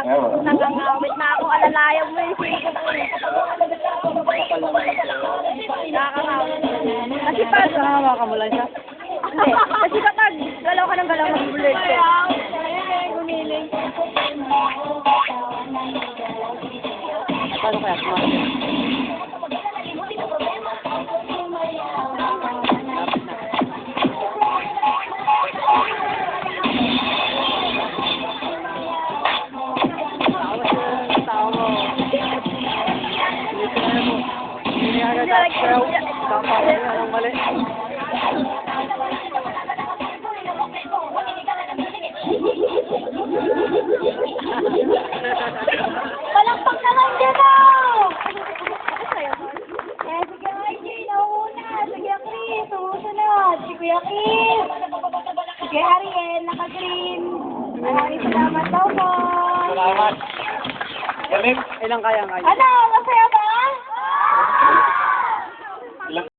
Nagangawit na ako, alalayaw mo yung siko ko. Nakakangawit. Kasi pag... Nakakawa ka mo lang siya? Hindi. Kasi kapag galaw ka ng galaw, mag-bullet ko. Paano kaya? Palakpak naman dyan o! Sige Mikey, nauna. Sige Chris, sumusunod. Si Kuya Chris. Sige Ariel, naka-green. Maraming salamat daw po. Salamat. Galing. Ilang kaya nga? Ano, masaya ba?